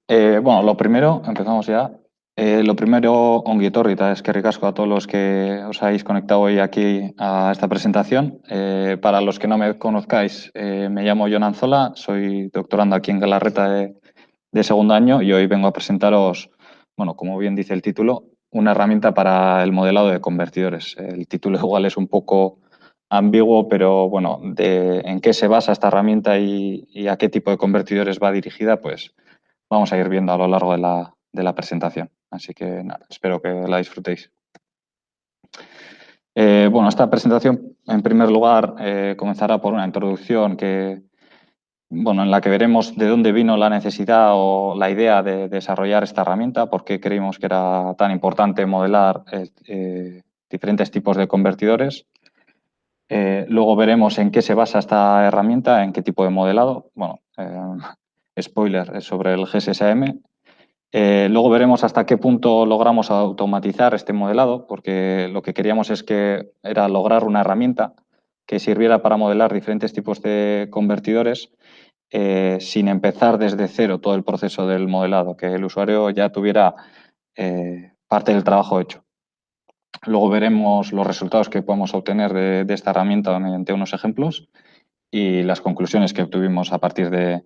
Bueno, lo primero, empezamos ya. Lo primero, ongi etorri, eta eskerrik asko a todos los que os habéis conectado hoy aquí a esta presentación. Para los que no me conozcáis, me llamo Jon Anzola, soy doctorando aquí en Galarreta de segundo año y hoy vengo a presentaros, bueno, como bien dice el título, una herramienta para el modelado de convertidores. El título igual es un poco ambiguo, pero bueno, en qué se basa esta herramienta y a qué tipo de convertidores va dirigida, pues vamos a ir viendo a lo largo de la presentación. Así que nada, espero que la disfrutéis. Bueno, esta presentación, en primer lugar, comenzará por una introducción en la que veremos de dónde vino la necesidad o la idea de desarrollar esta herramienta, por qué creímos que era tan importante modelar diferentes tipos de convertidores. Luego veremos en qué se basa esta herramienta, en qué tipo de modelado. Bueno, spoiler, es sobre el GSSAM. Luego veremos hasta qué punto logramos automatizar este modelado, porque lo que queríamos era lograr una herramienta que sirviera para modelar diferentes tipos de convertidores sin empezar desde cero todo el proceso del modelado, que el usuario ya tuviera parte del trabajo hecho. Luego veremos los resultados que podemos obtener de esta herramienta mediante unos ejemplos y las conclusiones que obtuvimos a partir de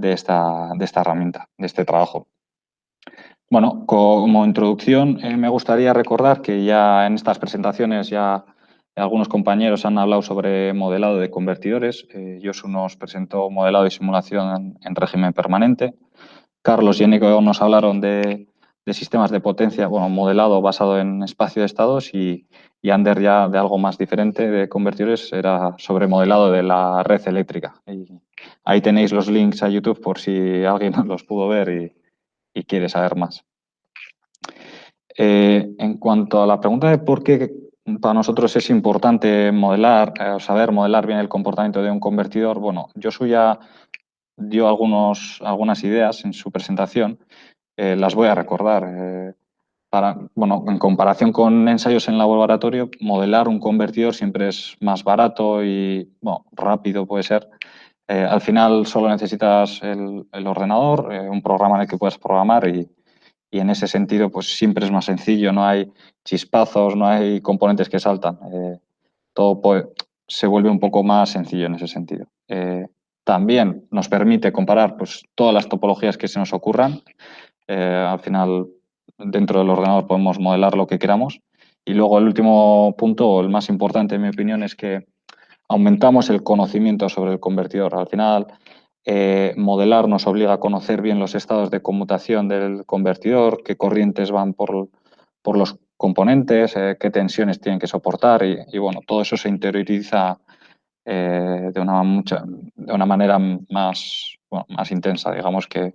esta herramienta, de este trabajo. Bueno, como introducción, me gustaría recordar que ya en estas presentaciones ya algunos compañeros han hablado sobre modelado de convertidores. Josu nos presentó modelado y simulación en régimen permanente. Carlos y Enrico nos hablaron de sistemas de potencia, bueno, modelado basado en espacio de estados y Ander ya de algo más diferente de convertidores, era sobre modelado de la red eléctrica. Y ahí tenéis los links a YouTube por si alguien no los pudo ver y quiere saber más. En cuanto a la pregunta de por qué para nosotros es importante modelar, saber modelar bien el comportamiento de un convertidor, bueno, Josu ya dio algunas ideas en su presentación, las voy a recordar. En comparación con ensayos en laboratorio, modelar un convertidor siempre es más barato y rápido puede ser. Al final solo necesitas el ordenador, un programa en el que puedes programar y en ese sentido pues siempre es más sencillo, no hay chispazos, no hay componentes que saltan. Se vuelve un poco más sencillo en ese sentido. También nos permite comparar pues, todas las topologías que se nos ocurran. Al final, dentro del ordenador podemos modelar lo que queramos. Y luego el último punto, o el más importante en mi opinión, es que aumentamos el conocimiento sobre el convertidor. Al final, modelar nos obliga a conocer bien los estados de conmutación del convertidor, qué corrientes van por los componentes, qué tensiones tienen que soportar y bueno, todo eso se interioriza de una manera más intensa, digamos, que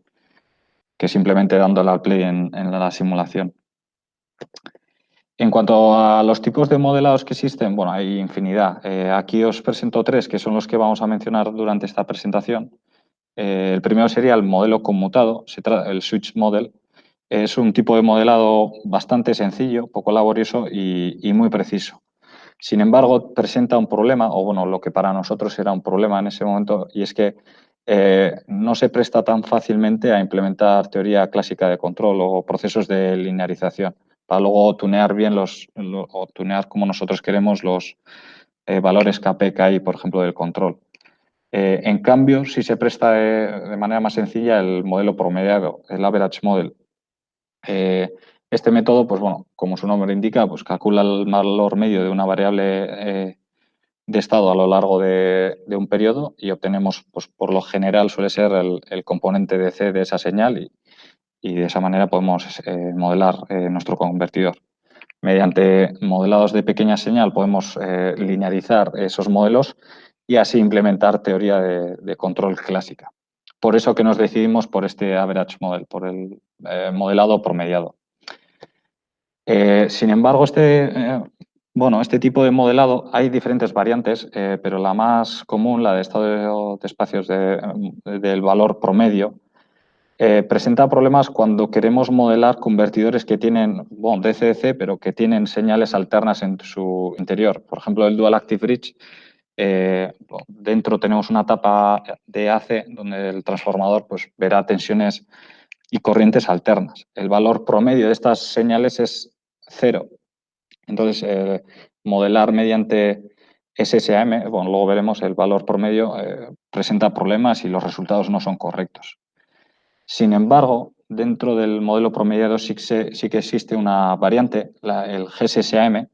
simplemente dándole al play en la simulación. En cuanto a los tipos de modelados que existen, bueno, hay infinidad. Aquí os presento tres, que son los que vamos a mencionar durante esta presentación. El primero sería el modelo conmutado, el switch model. Es un tipo de modelado bastante sencillo, poco laborioso y muy preciso. Sin embargo, presenta un problema, o bueno, lo que para nosotros era un problema en ese momento, y es que no se presta tan fácilmente a implementar teoría clásica de control o procesos de linearización, para luego tunear bien o tunear como nosotros queremos los valores KP que hay, por ejemplo, del control. En cambio, sí se presta de manera más sencilla el modelo promediado, el average model. Este método, pues bueno, como su nombre indica, pues calcula el valor medio de una variable de estado a lo largo de un periodo y obtenemos, pues por lo general suele ser el componente de C de esa señal y de esa manera podemos modelar nuestro convertidor. Mediante modelados de pequeña señal podemos linearizar esos modelos y así implementar teoría de control clásica. Por eso que nos decidimos por este average model, por el modelado promediado. Sin embargo, este tipo de modelado hay diferentes variantes, pero la más común, la de estado de espacios del valor promedio, presenta problemas cuando queremos modelar convertidores que tienen, DC-DC, pero que tienen señales alternas en su interior. Por ejemplo, el Dual Active Bridge, dentro tenemos una tapa de AC donde el transformador pues, verá tensiones y corrientes alternas. El valor promedio de estas señales es 0. Entonces, modelar mediante SSAM, bueno, luego veremos el valor promedio, presenta problemas y los resultados no son correctos. Sin embargo, dentro del modelo promediado sí que existe una variante, el GSSAM,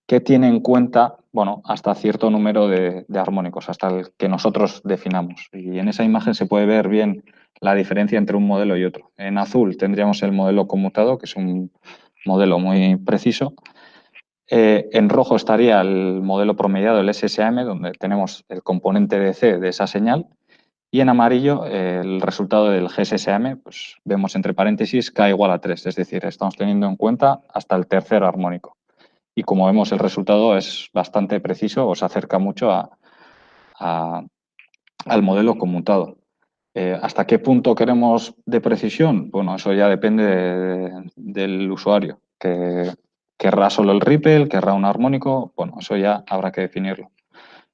que tiene en cuenta, bueno, hasta cierto número de armónicos, hasta el que nosotros definamos. Y en esa imagen se puede ver bien la diferencia entre un modelo y otro. En azul tendríamos el modelo conmutado, que es un modelo muy preciso. En rojo estaría el modelo promediado, el SSAM, donde tenemos el componente DC de esa señal. Y en amarillo, el resultado del GSSAM, pues vemos entre paréntesis K igual a 3, es decir, estamos teniendo en cuenta hasta el tercer armónico. Y como vemos, el resultado es bastante preciso o se acerca mucho al modelo conmutado. ¿Hasta qué punto queremos de precisión? Bueno, eso ya depende del usuario, que querrá solo el ripple, querrá un armónico, bueno, eso ya habrá que definirlo.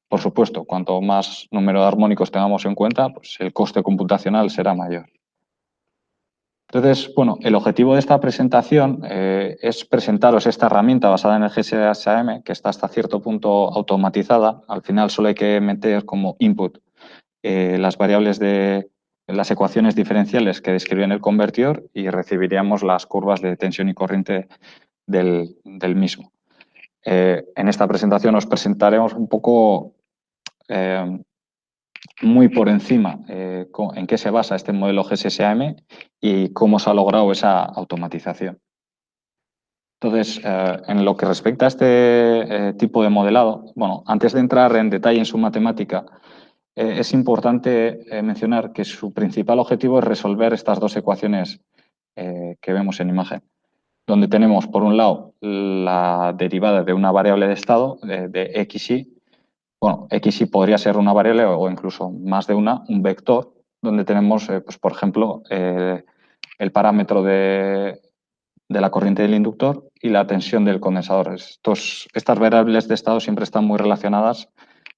Por supuesto, cuanto más número de armónicos tengamos en cuenta, pues el coste computacional será mayor. Entonces, bueno, el objetivo de esta presentación es presentaros esta herramienta basada en el GSSAM, que está hasta cierto punto automatizada. Al final solo hay que meter como input las variables de las ecuaciones diferenciales que describen el convertidor y recibiríamos las curvas de tensión y corriente del mismo. En esta presentación os presentaremos un poco muy por encima en qué se basa este modelo GSSAM y cómo se ha logrado esa automatización. Entonces, en lo que respecta a este tipo de modelado, bueno, antes de entrar en detalle en su matemática, es importante mencionar que su principal objetivo es resolver estas dos ecuaciones que vemos en imagen, donde tenemos, por un lado, la derivada de una variable de estado, de xy. Bueno, xy podría ser una variable o incluso más de una, un vector, donde tenemos, pues, por ejemplo, el parámetro de la corriente del inductor y la tensión del condensador. Estas variables de estado siempre están muy relacionadas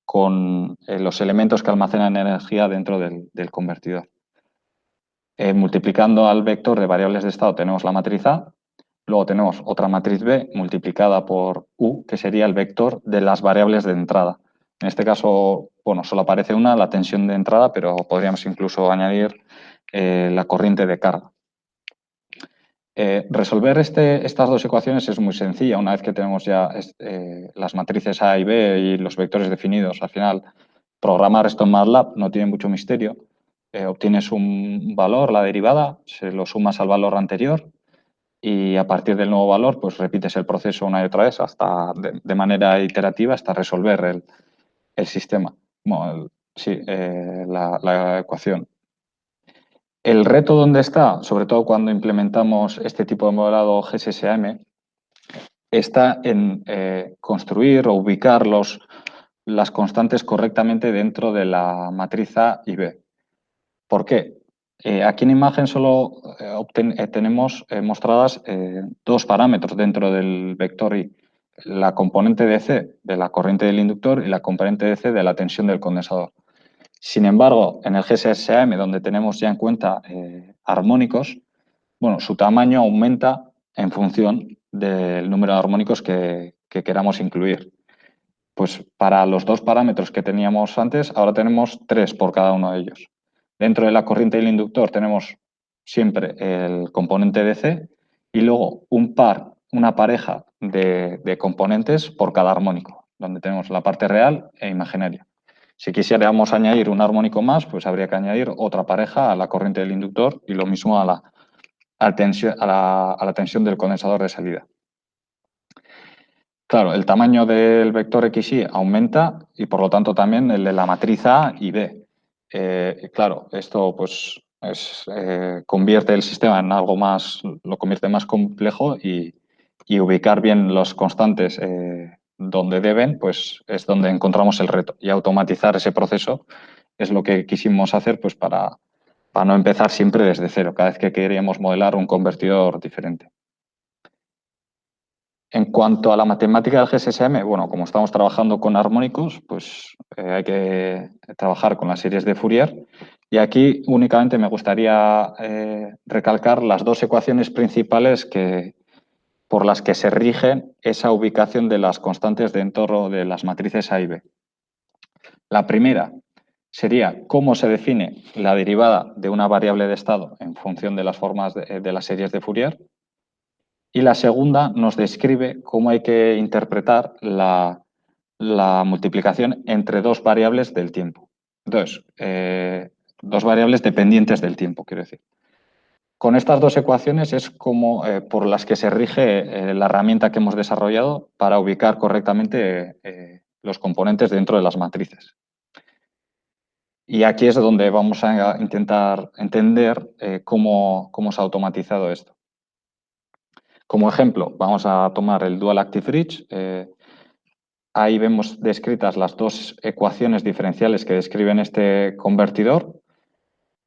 con los elementos que almacenan energía dentro del convertidor. Multiplicando al vector de variables de estado tenemos la matriz A, luego tenemos otra matriz B multiplicada por U, que sería el vector de las variables de entrada. En este caso, bueno, solo aparece una, la tensión de entrada, pero podríamos incluso añadir la corriente de carga. Resolver estas dos ecuaciones es muy sencilla. Una vez que tenemos ya las matrices A y B y los vectores definidos, al final programar esto en MATLAB no tiene mucho misterio. Obtienes un valor, la derivada, se lo sumas al valor anterior y a partir del nuevo valor pues repites el proceso una y otra vez hasta de manera iterativa hasta resolver el sistema. Bueno, la ecuación. El reto donde está, sobre todo cuando implementamos este tipo de modelado GSSAM, está en construir o ubicar las constantes correctamente dentro de la matriz A y B. ¿Por qué? Aquí en imagen solo tenemos mostradas dos parámetros dentro del vector I. La componente DC de la corriente del inductor y la componente DC de la tensión del condensador. Sin embargo, en el GSSAM, donde tenemos ya en cuenta armónicos, bueno, su tamaño aumenta en función del número de armónicos que queramos incluir. Pues para los dos parámetros que teníamos antes, ahora tenemos 3 por cada uno de ellos. Dentro de la corriente del inductor tenemos siempre el componente DC y luego una pareja de componentes por cada armónico, donde tenemos la parte real e imaginaria. Si quisiéramos añadir un armónico más, pues habría que añadir otra pareja a la corriente del inductor y lo mismo a la tensión del condensador de salida. Claro, el tamaño del vector XY aumenta y por lo tanto también el de la matriz A y B. Claro, esto pues convierte el sistema en algo más, lo convierte más complejo y ubicar bien los constantes donde deben, pues es donde encontramos el reto. Y automatizar ese proceso es lo que quisimos hacer pues para no empezar siempre desde cero, cada vez que queríamos modelar un convertidor diferente. En cuanto a la matemática del GSSM, bueno, como estamos trabajando con armónicos, pues hay que trabajar con las series de Fourier Y aquí únicamente me gustaría recalcar las dos ecuaciones principales por las que se rige esa ubicación de las constantes dentro de las matrices A y B. La primera sería cómo se define la derivada de una variable de estado en función de las formas de las series de Fourier. Y la segunda nos describe cómo hay que interpretar la multiplicación entre dos variables del tiempo. Entonces, dos variables dependientes del tiempo, quiero decir. Con estas dos ecuaciones es como por las que se rige la herramienta que hemos desarrollado para ubicar correctamente los componentes dentro de las matrices. Y aquí es donde vamos a intentar entender cómo se ha automatizado esto. Como ejemplo, vamos a tomar el Dual Active Reach. Ahí vemos descritas las dos ecuaciones diferenciales que describen este convertidor.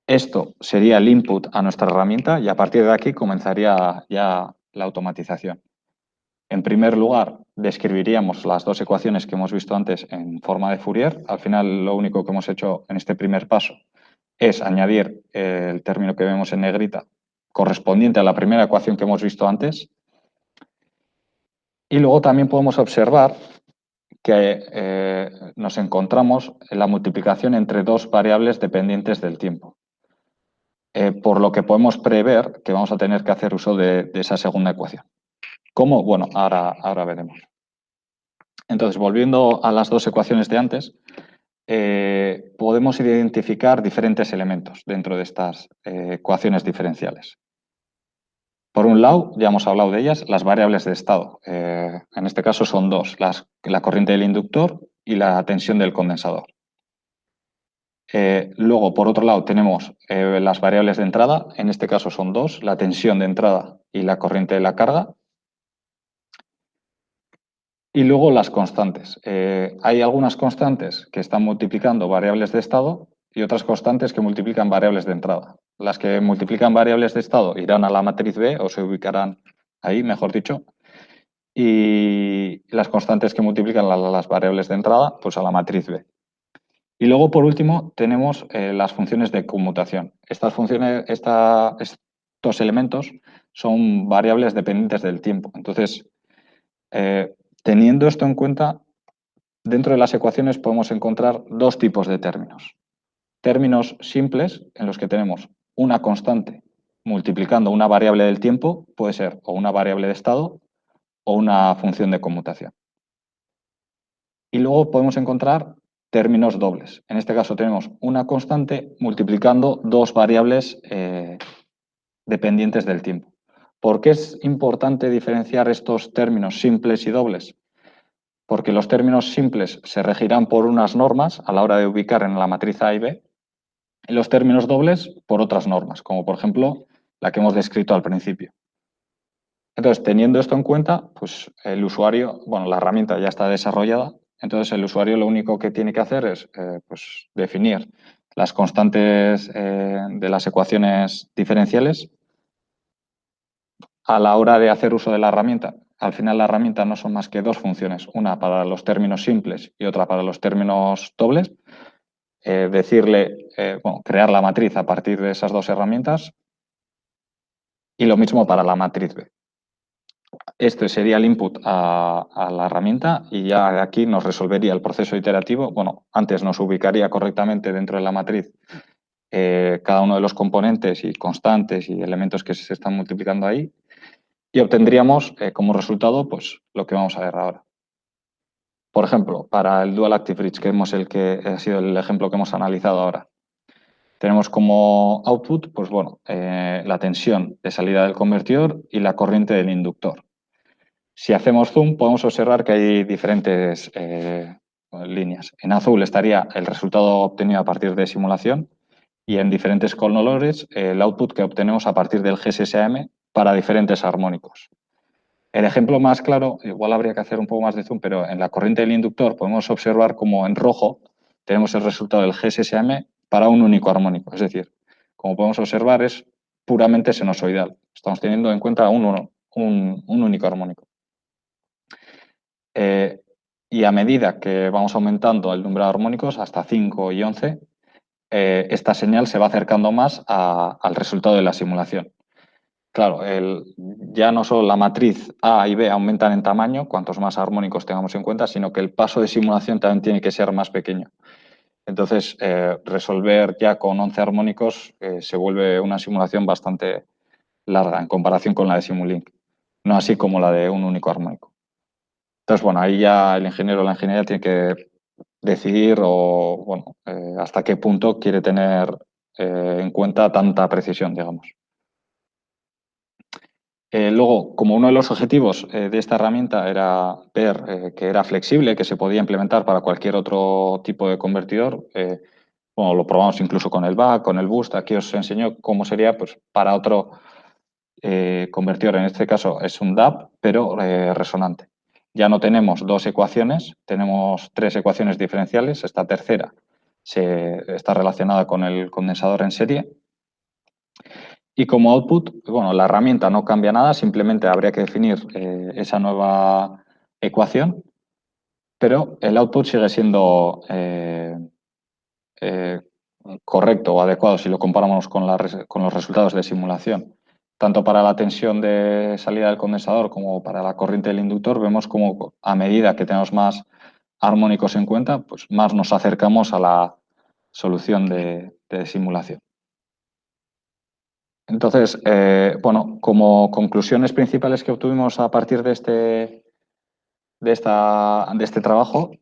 Esto sería el input a nuestra herramienta y a partir de aquí comenzaría ya la automatización. En primer lugar, describiríamos las dos ecuaciones que hemos visto antes en forma de Fourier. Al final, lo único que hemos hecho en este primer paso es añadir el término que vemos en negrita correspondiente a la primera ecuación que hemos visto antes. Y luego también podemos observar que nos encontramos en la multiplicación entre dos variables dependientes del tiempo. Por lo que podemos prever que vamos a tener que hacer uso de esa segunda ecuación. ¿Cómo? Bueno, ahora veremos. Entonces, volviendo a las dos ecuaciones de antes, podemos identificar diferentes elementos dentro de estas ecuaciones diferenciales. Por un lado, ya hemos hablado de ellas, las variables de estado. En este caso son dos, la corriente del inductor y la tensión del condensador. Luego, por otro lado, tenemos las variables de entrada. En este caso son dos, la tensión de entrada y la corriente de la carga. Y luego las constantes. Hay algunas constantes que están multiplicando variables de estado y otras constantes que multiplican variables de entrada. Las que multiplican variables de estado irán a la matriz B o se ubicarán ahí, mejor dicho. Y las constantes que multiplican las variables de entrada, pues a la matriz B. Y luego, por último, tenemos las funciones de conmutación. Estas funciones, estos elementos son variables dependientes del tiempo. Entonces, teniendo esto en cuenta, dentro de las ecuaciones podemos encontrar dos tipos de términos. Términos simples, en los que tenemos una constante multiplicando una variable del tiempo, puede ser o una variable de estado o una función de conmutación. Y luego podemos encontrar términos dobles. En este caso tenemos una constante multiplicando dos variables dependientes del tiempo. ¿Por qué es importante diferenciar estos términos simples y dobles? Porque los términos simples se regirán por unas normas a la hora de ubicar en la matriz A y B, y los términos dobles por otras normas, como por ejemplo la que hemos descrito al principio. Entonces, teniendo esto en cuenta, pues el usuario, bueno, la herramienta ya está desarrollada, entonces el usuario lo único que tiene que hacer es pues, definir las constantes de las ecuaciones diferenciales a la hora de hacer uso de la herramienta. Al final la herramienta no son más que dos funciones, una para los términos simples y otra para los términos dobles. Crear la matriz a partir de esas dos herramientas y lo mismo para la matriz B. Este sería el input a la herramienta y ya de aquí nos resolvería el proceso iterativo. Bueno, antes nos ubicaría correctamente dentro de la matriz cada uno de los componentes y constantes y elementos que se están multiplicando ahí y obtendríamos como resultado pues, lo que vamos a ver ahora. Por ejemplo, para el Dual Active Reach, que ha sido el ejemplo que hemos analizado ahora, tenemos como output pues, bueno, la tensión de salida del convertidor y la corriente del inductor. Si hacemos zoom, podemos observar que hay diferentes líneas. En azul estaría el resultado obtenido a partir de simulación y en diferentes colores el output que obtenemos a partir del GSSAM para diferentes armónicos. El ejemplo más claro, igual habría que hacer un poco más de zoom, pero en la corriente del inductor podemos observar como en rojo tenemos el resultado del GSSAM para un único armónico. Es decir, como podemos observar, es puramente sinusoidal. Estamos teniendo en cuenta un único armónico. Y a medida que vamos aumentando el número de armónicos hasta 5 y 11, esta señal se va acercando más al resultado de la simulación. Claro, ya no solo la matriz A y B aumentan en tamaño, cuantos más armónicos tengamos en cuenta, sino que el paso de simulación también tiene que ser más pequeño. Entonces, resolver ya con 11 armónicos se vuelve una simulación bastante larga en comparación con la de Simulink, no así como la de un único armónico. Entonces, bueno, ahí ya el ingeniero o la ingeniera tiene que decidir hasta qué punto quiere tener en cuenta tanta precisión, digamos. Luego, como uno de los objetivos de esta herramienta era ver que era flexible, que se podía implementar para cualquier otro tipo de convertidor, lo probamos incluso con el BAC, con el Boost. Aquí os enseño cómo sería pues, para otro convertidor. En este caso es un DAP, pero resonante. Ya no tenemos dos ecuaciones, tenemos tres ecuaciones diferenciales. Esta tercera está relacionada con el condensador en serie. Y como output, bueno, la herramienta no cambia nada, simplemente habría que definir esa nueva ecuación, pero el output sigue siendo eh, correcto o adecuado si lo comparamos con los resultados de simulación. Tanto para la tensión de salida del condensador como para la corriente del inductor, vemos como a medida que tenemos más armónicos en cuenta, pues más nos acercamos a la solución de simulación. Entonces, como conclusiones principales que obtuvimos a partir de este trabajo,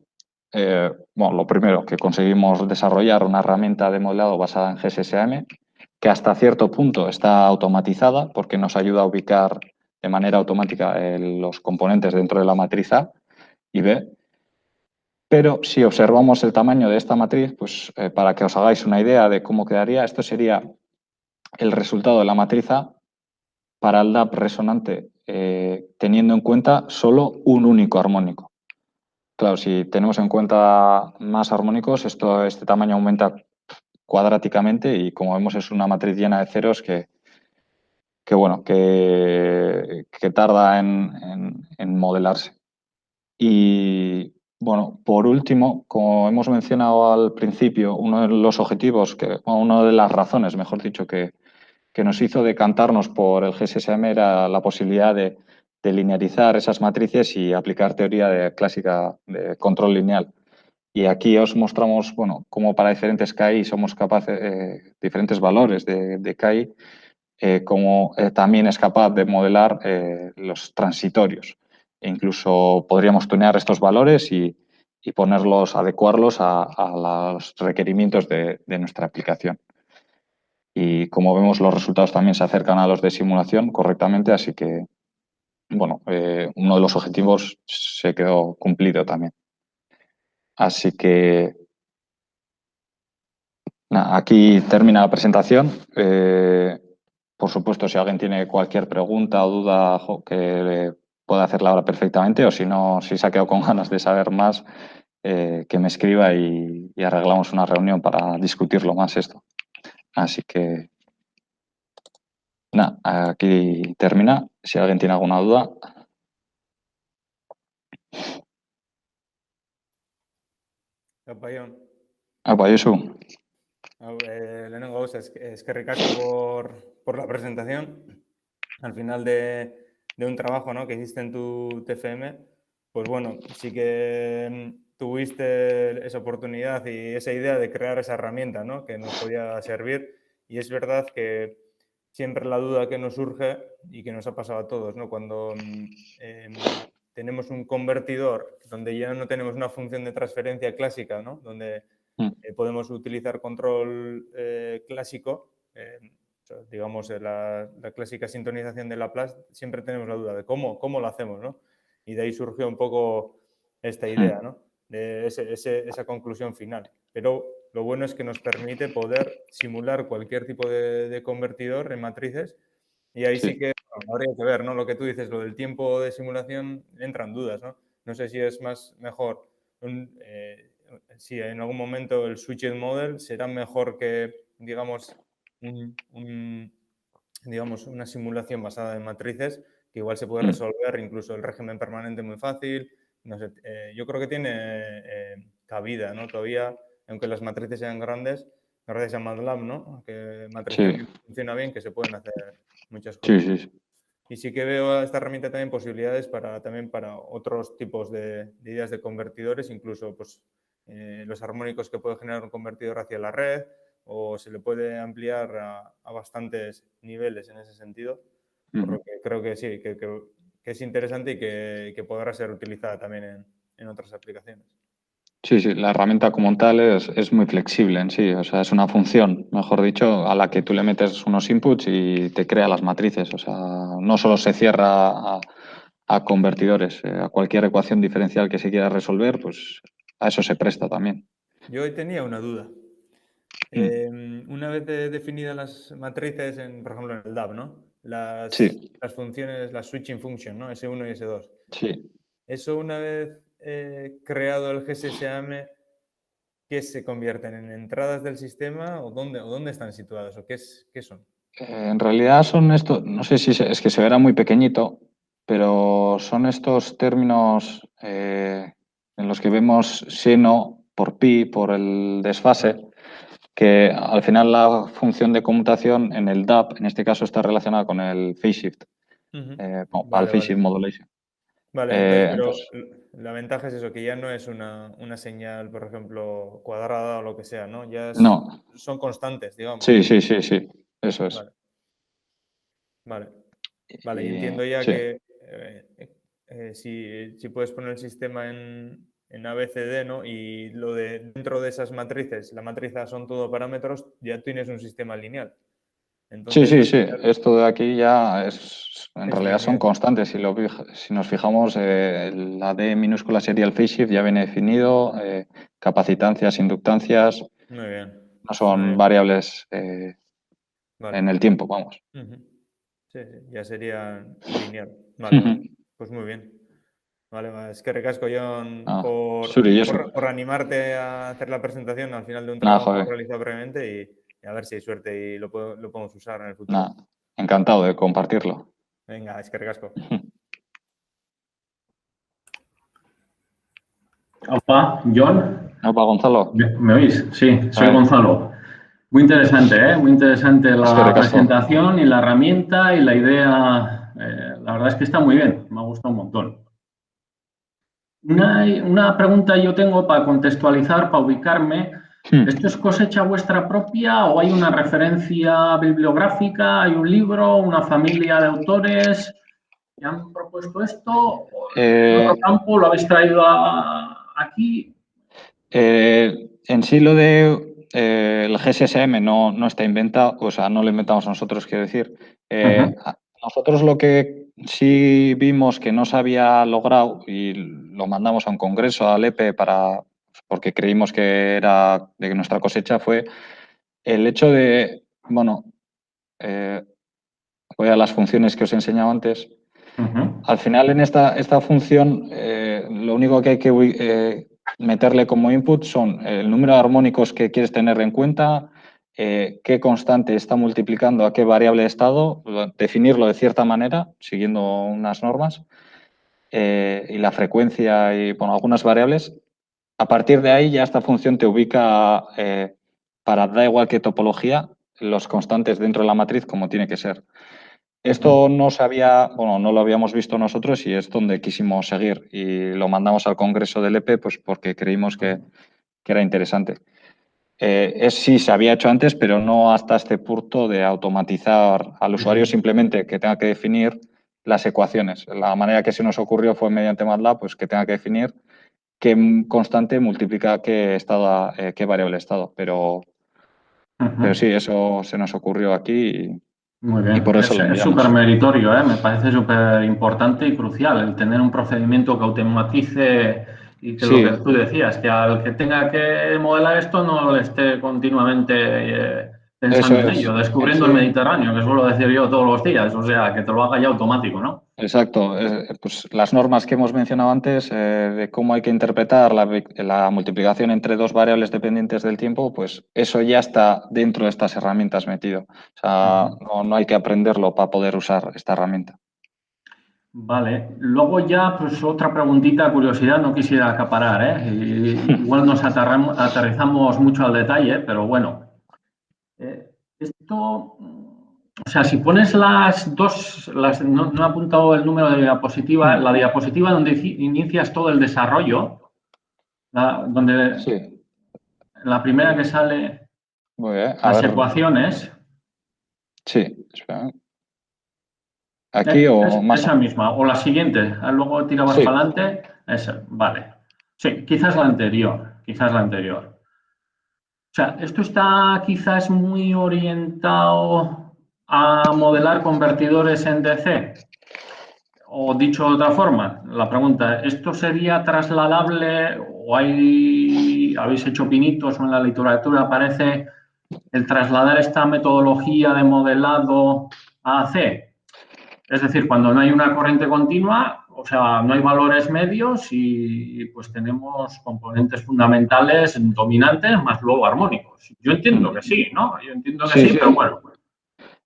lo primero, que conseguimos desarrollar una herramienta de modelado basada en GSSAM, que hasta cierto punto está automatizada porque nos ayuda a ubicar de manera automática los componentes dentro de la matriz A y B. Pero si observamos el tamaño de esta matriz, pues para que os hagáis una idea de cómo quedaría, esto sería el resultado de la matriz A para el DAP resonante, teniendo en cuenta solo un único armónico. Claro, si tenemos en cuenta más armónicos, este tamaño aumenta cuadráticamente y como vemos es una matriz llena de ceros que tarda en modelarse. Y bueno, por último, como hemos mencionado al principio, uno de los objetivos, una de las razones, mejor dicho, que nos hizo decantarnos por el GSSM era la posibilidad de linearizar esas matrices y aplicar teoría clásica de control lineal. Y aquí os mostramos, cómo para diferentes KI somos capaces, diferentes valores de KI, cómo también es capaz de modelar los transitorios. E incluso podríamos tunear estos valores y adecuarlos a los requerimientos de nuestra aplicación. Y como vemos, los resultados también se acercan a los de simulación correctamente, así que, uno de los objetivos se quedó cumplido también. Así que, aquí termina la presentación. Por supuesto, si alguien tiene cualquier pregunta o duda, que pueda hacerla ahora perfectamente, o si no, si se ha quedado con ganas de saber más, que me escriba y arreglamos una reunión para discutirlo más esto. Así que, aquí termina. Si alguien tiene alguna duda. Josu. Lehenengo, eskerrik asko por la presentación. Al final de un trabajo, ¿no?, que hiciste en tu TFM, pues bueno, sí que tuviste esa oportunidad y esa idea de crear esa herramienta, ¿no?, que nos podía servir. Y es verdad que siempre la duda que nos surge y que nos ha pasado a todos, ¿no?, cuando tenemos un convertidor donde ya no tenemos una función de transferencia clásica, ¿no?, donde podemos utilizar control clásico, digamos, la clásica sintonización de Laplace, siempre tenemos la duda de cómo lo hacemos, ¿no? Y de ahí surgió un poco esta idea, ¿no?, de esa conclusión final. Pero lo bueno es que nos permite poder simular cualquier tipo de convertidor en matrices y ahí sí que habría que ver, ¿no?, lo que tú dices, lo del tiempo de simulación, entran dudas, ¿no? No sé si es mejor si en algún momento el switched model será mejor que, digamos, digamos, una simulación basada en matrices, que igual se puede resolver incluso el régimen permanente muy fácil. No sé, yo creo que tiene cabida, ¿no? Todavía, aunque las matrices sean grandes, gracias a MATLAB, ¿no? Que Sí, matrización funciona bien, que se pueden hacer muchas sí, cosas. sí, sí. Y sí que veo a esta herramienta también posibilidades también para otros tipos de ideas de convertidores, incluso pues, los armónicos que puede generar un convertidor hacia la red, o se le puede ampliar a bastantes niveles en ese sentido, por lo que creo que sí, que es interesante y que podrá ser utilizada también en otras aplicaciones. Sí, sí, la herramienta como tal es muy flexible en sí, o sea, es una función, mejor dicho, a la que tú le metes unos inputs y te crea las matrices, o sea, no solo se cierra a convertidores, a cualquier ecuación diferencial que se quiera resolver, pues a eso se presta también. Yo hoy tenía una duda. Mm. Una vez definidas las matrices, por ejemplo, en el DAB, ¿no? Sí, Las funciones, las switching function, ¿no? S1 y S2. sí. Eso una vez creado el GSSAM, ¿qué se convierten en entradas del sistema o dónde están situadas o qué son? En realidad son estos, no sé si es que se verá muy pequeñito, pero son estos términos en los que vemos seno por pi, por el desfase, Vale. que al final la función de conmutación en el DAP, en este caso, está relacionada con el phase shift, Ujú. no, para el Vale, phase vale. shift modulation. Vale, entonces, pero Entonces, la ventaja es eso, que ya no es una señal, por ejemplo, cuadrada o lo que sea, ¿no? no, Son constantes, digamos. sí, sí, sí, sí, eso es. Vale, vale. Vale, y Y, entiendo ya sí. que si puedes poner el sistema en ABCD, ¿no? Y lo de dentro de esas matrices, la matriz A son todo parámetros, ya tienes un sistema lineal. Sí, Entonces, sí, al sí. final Esto de aquí ya es, en es realidad son lineal. constantes. Si nos fijamos, la D minúscula sería el phase shift, ya viene definido, capacitancias, inductancias, Muy bien, no muy son bien. variables Vale. en el tiempo, vamos. Ujú. Sí, sí, ya sería lineal. Vale, vale. Pues muy bien. Vale, vale. Es que recasco, John, Ah, Suri, ¿y eso? por animarte a hacer la presentación al final de un Nada, trabajo joder, realizado previamente y a ver si hay suerte y lo podemos usar en el futuro. nada. Encantado de compartirlo. Venga, es que recasco. Hola, John. ¿No, para Gonzalo? ¿Me oís? Sí, soy Eh, Gonzalo. Muy interesante, ¿eh? Muy interesante es que la recasco. presentación y la herramienta y la idea. La verdad es que está muy bien, me ha gustado un montón. Una pregunta yo tengo para contextualizar, para ubicarme. ¿Esto es cosecha vuestra propia o hay una referencia bibliográfica, hay un libro, una familia de autores que han propuesto esto? ¿O en otro Eh, campo lo habéis traído aquí? En sí lo de el GSSM no está inventado, o sea, no lo inventamos nosotros, quiero decir. Ujú, Nosotros lo que sí vimos que no se había logrado y lo mandamos a un congreso, al EPE, porque creímos que era de nuestra cosecha, fue el hecho de, bueno, eh, voy a las funciones que os he enseñado antes. ujú. Al final, en esta función, lo único que hay que meterle como input son el número de armónicos que quieres tener en cuenta, qué constante está multiplicando a qué variable de estado, definirlo de cierta manera, siguiendo unas normas, y la frecuencia y bueno, algunas variables. A partir de ahí ya esta función te ubica, para da igual qué topología, los constantes dentro de la matriz como tiene que ser. Esto no bueno, no lo habíamos visto nosotros y es donde quisimos seguir y lo mandamos al Congreso del EP pues porque creímos que era interesante. Sí, se había hecho antes, pero no hasta este punto de automatizar al usuario, Ujú, simplemente que tenga que definir las ecuaciones. La manera que se nos ocurrió fue mediante MATLAB, pues que tenga que definir qué constante multiplica qué estado, qué variable estado. Pero ujú. sí, eso se nos ocurrió aquí Muy y bien, por eso lo es súper enviamos. meritorio, ¿eh? Me parece súper importante y crucial el tener un procedimiento que automatice y que lo que Sí, tú decías, que al que tenga que modelar esto no le esté continuamente eso pensando en es. ello, En descubriendo el sí. Mediterráneo, que suelo decir yo todos los días, o sea, que te lo haga ya automático, ¿no? Exacto. Pues las normas que hemos mencionado antes, de cómo hay que interpretar la multiplicación entre dos variables dependientes del tiempo, pues eso ya está dentro de estas herramientas metido. O sea, Ujú. no hay que aprenderlo para poder usar esta herramienta. Vale, luego ya, pues otra preguntita, curiosidad, no quisiera acaparar, ¿eh? Igual nos aterrizamos mucho al detalle, pero bueno. Esto, o sea, si pones las dos, no he apuntado el número de diapositiva, la diapositiva donde inicias todo el desarrollo, donde Sí. la primera que sale, Muy bien. las ecuaciones. Sí, espera. ¿Aquí o más? Esa misma, o la siguiente, luego tirabas Sí. para adelante, esa, vale. Sí, quizás la anterior, quizás la anterior. O sea, esto está quizás muy orientado a modelar convertidores en DC. O dicho de otra forma, la pregunta, ¿esto sería trasladable o habéis hecho pinitos o en la literatura aparece el trasladar esta metodología de modelado a AC? Es decir, cuando no hay una corriente continua, o sea, no hay valores medios y pues tenemos componentes fundamentales dominantes más luego armónicos. Yo entiendo que sí, ¿no? Yo entiendo que sí, pero bueno.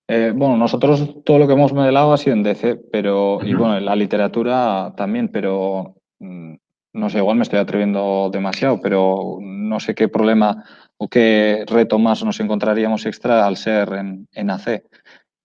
Bueno, nosotros todo lo que hemos modelado ha sido en DC, pero, y bueno, en la literatura también, pero no sé, igual me estoy atreviendo demasiado, pero no sé qué problema o qué reto más nos encontraríamos extra al ser en AC.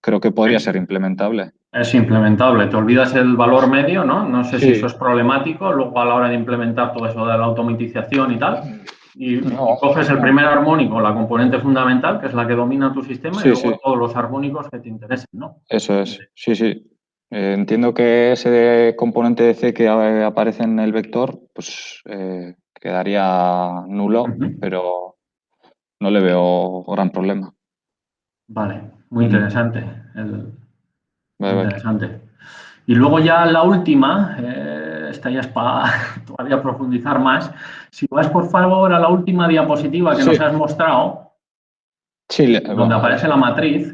Creo que podría ser implementable. Es implementable. Te olvidas el valor medio, ¿no? No sé si Sí. eso es problemático. Luego, a la hora de implementar todo eso de la automatización y tal, y coges el primer armónico, la componente fundamental, que es la que domina tu sistema, y luego todos los armónicos que te interesen, ¿no? Eso es. Sí. Entiendo que ese componente de C que aparece en el vector, pues quedaría nulo, pero no le veo gran problema. Vale, muy interesante. Muy Vale. interesante. Y luego ya la última, esta ya es para todavía profundizar más. Si vas por favor a la última diapositiva que nos has mostrado, donde aparece la matriz,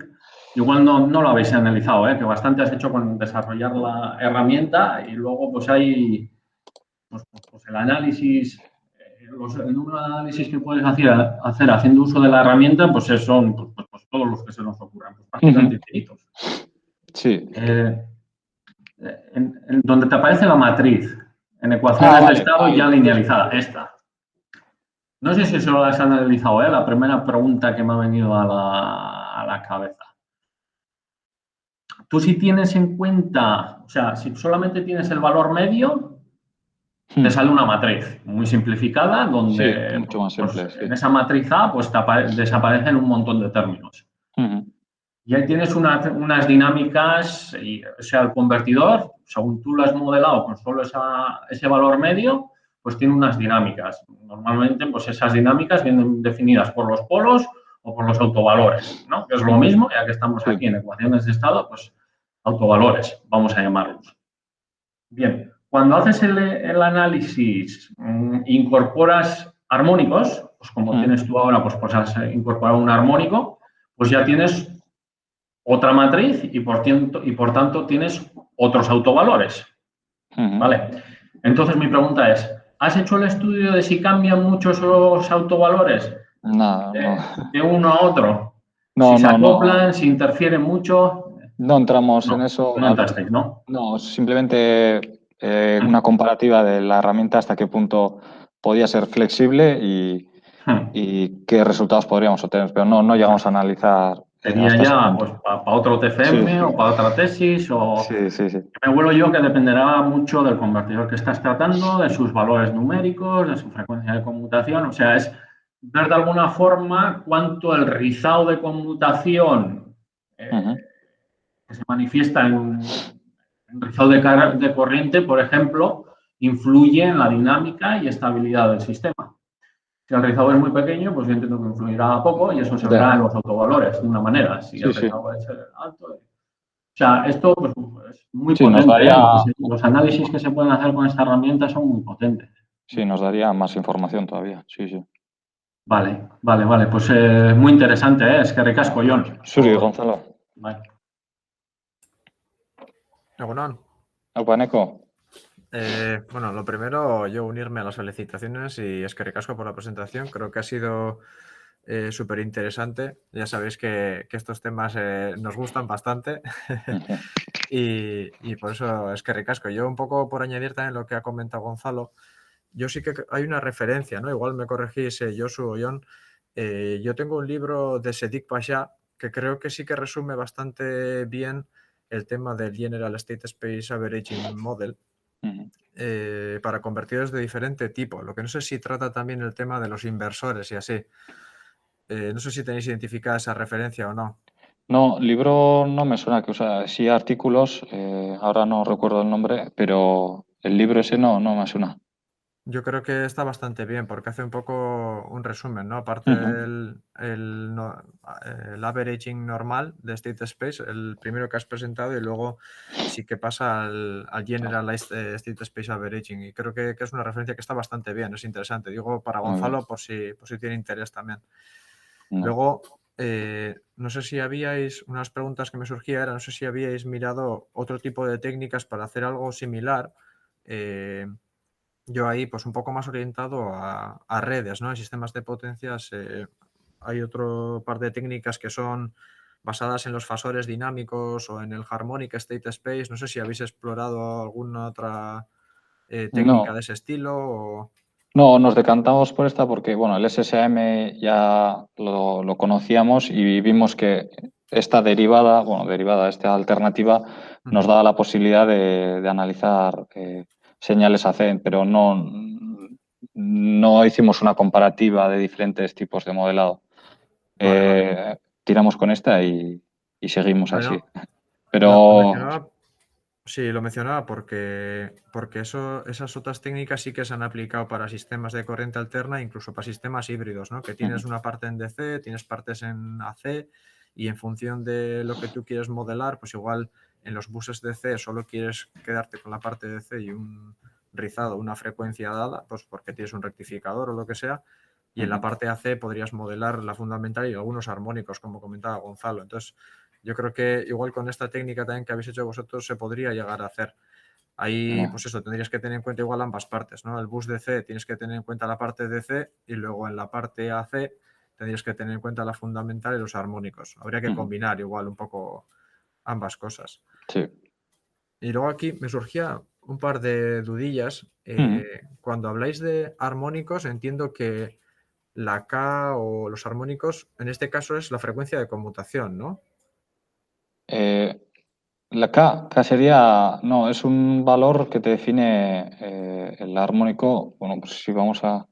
igual no lo habéis analizado, que bastante has hecho con desarrollar la herramienta y luego pues hay pues el análisis, el número de análisis que puedes hacer haciendo uso de la herramienta, pues son pues todos los que se nos ocurran, pues prácticamente infinitos. Sí. En donde te aparece la matriz, en ecuaciones de estado ya linealizada, esta. No sé si eso lo has analizado, la primera pregunta que me ha venido a la cabeza. Tú si tienes en cuenta, o sea, si solamente tienes el valor medio, te sale una matriz muy simplificada donde mucho más simple, en esa matriz A pues desaparecen un montón de términos. Y ahí tienes unas dinámicas, o sea, el convertidor, según tú lo has modelado con solo ese valor medio, pues tiene unas dinámicas. Normalmente, pues esas dinámicas vienen definidas por los polos o por los autovalores, ¿no? Que es lo mismo, ya que estamos aquí en ecuaciones de estado, pues autovalores, vamos a llamarlos. Bien, cuando haces el análisis, incorporas armónicos, pues como tienes tú ahora, pues has incorporado un armónico, pues ya tienes otra matriz y por tanto tienes otros autovalores. ¿Vale? Entonces mi pregunta es, ¿has hecho el estudio de si cambian mucho esos autovalores de uno a otro? Si se acoplan, si interfieren mucho. No entramos en eso. No entrasteis, ¿no? No, simplemente una comparativa de la herramienta hasta qué punto podía ser flexible y qué resultados podríamos obtener, pero no llegamos a analizar. Sería ya pues, para otro TFM o para otra tesis o... Sí. Me vuelo yo que dependerá mucho del convertidor que estás tratando, de sus valores numéricos, de su frecuencia de conmutación. O sea, es ver de alguna forma cuánto el rizado de conmutación que se manifiesta en rizado de corriente, por ejemplo, influye en la dinámica y estabilidad del sistema. Si el rizado es muy pequeño, pues yo entiendo que influirá poco y eso se verá en los autovalores de una manera. Si el rizado es alto. O sea, esto pues, es muy potente. Los análisis que se pueden hacer con esta herramienta son muy potentes. Sí, nos daría más información todavía. Sí. Vale. Pues muy interesante, es que ricasco, Jon. Sí, Gonzalo. Vale. Paneco. Bueno, lo primero, yo unirme a las felicitaciones y es que ricasco por la presentación. Creo que ha sido súper interesante. Ya sabéis que estos temas nos gustan bastante y por eso es que ricasco. Yo un poco por añadir también lo que ha comentado Gonzalo, yo sí que hay una referencia, ¿no? Igual me corregís, Josu o Jon, Yo tengo un libro de Sedik Pasha que creo que sí que resume bastante bien el tema del General State Space Averaging Model para convertidos de diferente tipo. Lo que no sé si trata también el tema de los inversores y así. No sé si tenéis identificada esa referencia o no. No, libro no me suena, que usa sí artículos, ahora no recuerdo el nombre, pero el libro ese no me suena. Yo creo que está bastante bien porque hace un poco un resumen, ¿no? Aparte el averaging normal de State Space, el primero que has presentado, y luego sí que pasa al Generalized State Space Averaging. Y creo que es una referencia que está bastante bien, es interesante. Digo para Muy bien. Gonzalo por si tiene interés también. No. Luego, no sé si habíais, unas preguntas que me surgían era, no sé si habíais mirado otro tipo de técnicas para hacer algo similar. Yo ahí, pues un poco más orientado a redes, ¿no? En sistemas de potencias hay otro par de técnicas que son basadas en los fasores dinámicos o en el Harmonic State Space. No sé si habéis explorado alguna otra técnica No. de ese estilo o... No, nos decantamos por esta porque, bueno, el SSAM ya lo conocíamos y vimos que esta esta alternativa nos daba la posibilidad de analizar señales AC, pero no hicimos una comparativa de diferentes tipos de modelado. Vale. Tiramos con esta y seguimos Bueno, así. lo Pero mencionaba, sí, lo mencionaba porque esas otras técnicas sí que se han aplicado para sistemas de corriente alterna, incluso para sistemas híbridos, ¿no? Que tienes una parte en DC, tienes partes en AC y en función de lo que tú quieres modelar, pues igual en los buses DC solo quieres quedarte con la parte DC y un rizado, una frecuencia dada, pues porque tienes un rectificador o lo que sea, y en la parte AC podrías modelar la fundamental y algunos armónicos, como comentaba Gonzalo. Entonces, yo creo que igual con esta técnica también que habéis hecho vosotros se podría llegar a hacer. Ahí, pues eso, tendrías que tener en cuenta igual ambas partes, ¿no? El bus DC tienes que tener en cuenta la parte DC y luego en la parte AC tendrías que tener en cuenta la fundamental y los armónicos. Habría que combinar igual un poco ambas cosas. sí. Y luego aquí me surgía un par de dudillas. Cuando habláis de armónicos, entiendo que la K o los armónicos, en este caso es la frecuencia de conmutación, ¿no? La K sería, no, es un valor que te define el armónico. Bueno, pues si vamos a...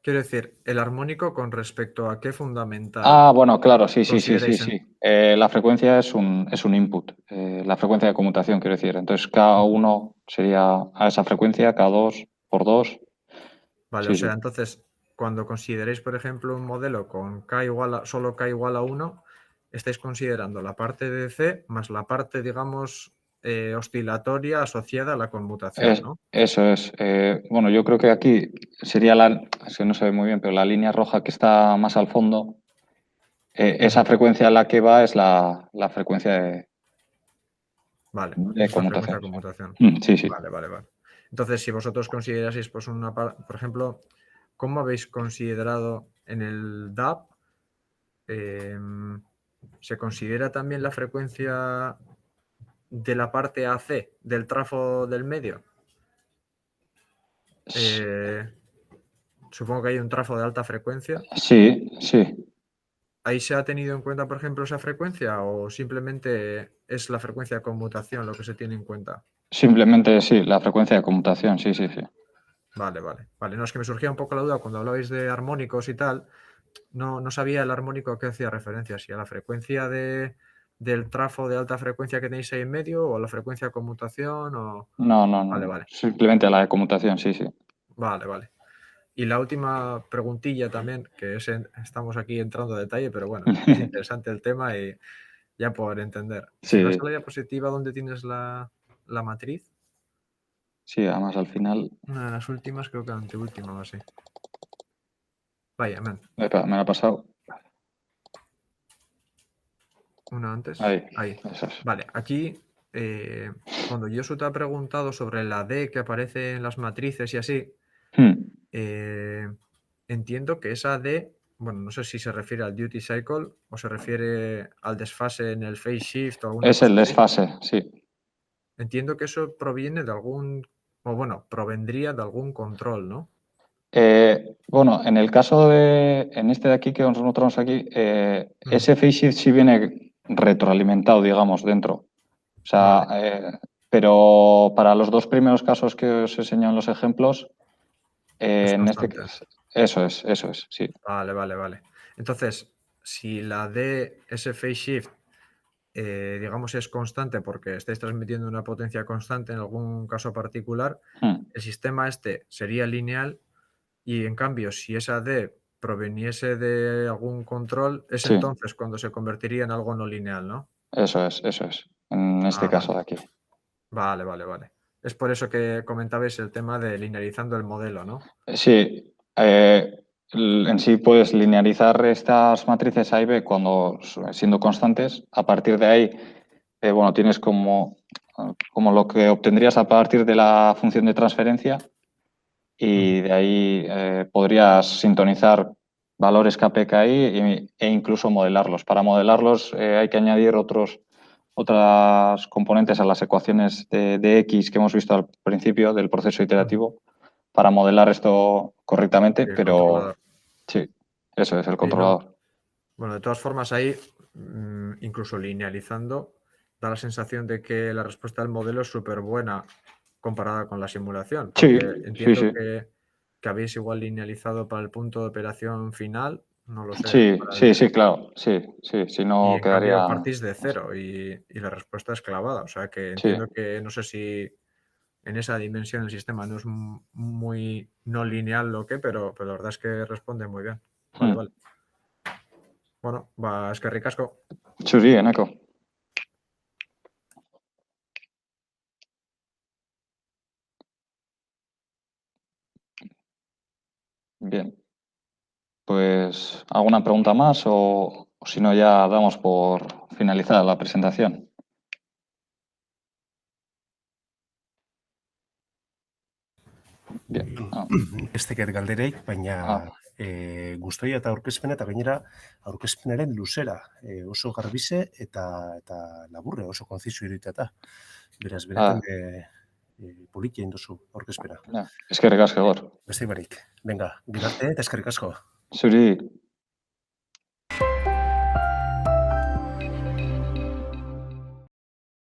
Quiero decir, el armónico con respecto a qué fundamental Bueno, claro, sí. consideráis La frecuencia es un input, la frecuencia de conmutación, quiero decir. Entonces, K1 sería a esa frecuencia, K2 por 2. Vale, Sí, o sea, sí. entonces, cuando consideréis, por ejemplo, un modelo con solo K igual a 1, estáis considerando la parte de C más la parte, digamos, oscilatoria asociada a la conmutación, ¿no? Eso es. Bueno, yo creo que aquí sería es que no se ve muy bien, pero la línea roja que está más al fondo, esa frecuencia a la que va es la frecuencia Vale, de es la frecuencia conmutación. de conmutación. Sí. Vale. Entonces, si vosotros consideraseis, pues, por ejemplo, ¿cómo habéis considerado en el DAP? ¿Se considera también la frecuencia de la parte AC del trafo del medio? Supongo que hay un trafo de alta frecuencia. Sí. ¿Ahí se ha tenido en cuenta, por ejemplo, esa frecuencia o simplemente es la frecuencia de conmutación lo que se tiene en cuenta? Simplemente sí, la frecuencia de conmutación, sí. Vale. No, es que me surgía un poco la duda cuando hablabais de armónicos y tal. No sabía el armónico a qué hacía referencia, si a la frecuencia del trafo de alta frecuencia que tenéis ahí en medio o a la frecuencia de conmutación o... No. Vale. Simplemente la de conmutación, sí. Vale. Y la última preguntilla también, que estamos aquí entrando a detalle, pero bueno, es interesante el tema y ya por entender. Si vas Sí, a la diapositiva donde tienes la matriz, sí, además al final... una de las últimas, creo que la anteúltima o así. Vaya, man. Espera, me la ha pasado. Una antes. Ahí. Eso es. Vale, aquí, cuando Josu te ha preguntado sobre la D que aparece en las matrices y así, entiendo que esa D, bueno, no sé si se refiere al duty cycle o se refiere al desfase en el phase shift o alguna Es cosa el así. desfase, sí. Entiendo que eso proviene de algún, o bueno, provendría de algún control, ¿no? Bueno, en el caso en este de aquí que nos mostramos aquí, ese phase shift sí viene retroalimentado, digamos, dentro. O sea, Vale. pero para los dos primeros casos que os enseño en los ejemplos, Es en este constante. eso es, sí. Vale. Entonces, si la de ese phase shift, digamos, es constante porque estáis transmitiendo una potencia constante en algún caso particular, el sistema este sería lineal y, en cambio, si esa D proveniese de algún control, es Sí, entonces cuando se convertiría en algo no lineal, ¿no? eso es, en este caso de Vale. aquí. Vale. Es por eso que comentabais el tema de linearizando el modelo, ¿no? Sí, en sí puedes linearizar estas matrices A y B cuando siendo constantes. A partir de ahí, bueno, tienes como lo que obtendrías a partir de la función de transferencia y de ahí podrías sintonizar valores KPKI e incluso modelarlos. Para modelarlos hay que añadir otras componentes a las ecuaciones de X que hemos visto al principio del proceso iterativo para modelar esto correctamente, El pero controlador. sí, eso es el Sí, no. controlador. Bueno, de todas formas, ahí, incluso linealizando, da la sensación de que la respuesta del modelo es súper buena comparada con la simulación, Sí, porque entiendo sí. que habéis igual linealizado para el punto de operación final, no lo sé, Sí, claro. Sí, si y no en cambio quedaría. partís de cero y la respuesta es clavada. O sea que Sí. entiendo que no sé si en esa dimensión el sistema no es muy no lineal lo que, pero la verdad es que responde muy bien. Vale. Bueno, eskerrik asko. Zuri, eneko. Bien. Pues, ¿alguna pregunta más o si no ya damos por finalizada la presentación? Bien. Ez teket galdereik, baina gustoia eta aurkezpena eta gainera aurkezpenaren luzera oso garbize eta laburre oso konzisu iruditata. Beraz, benetan poliki egin duzu aurkezpena. Eskerrik asko, Igor. Beste barik. Venga, gero arte eta eskerrik asko. Zuri.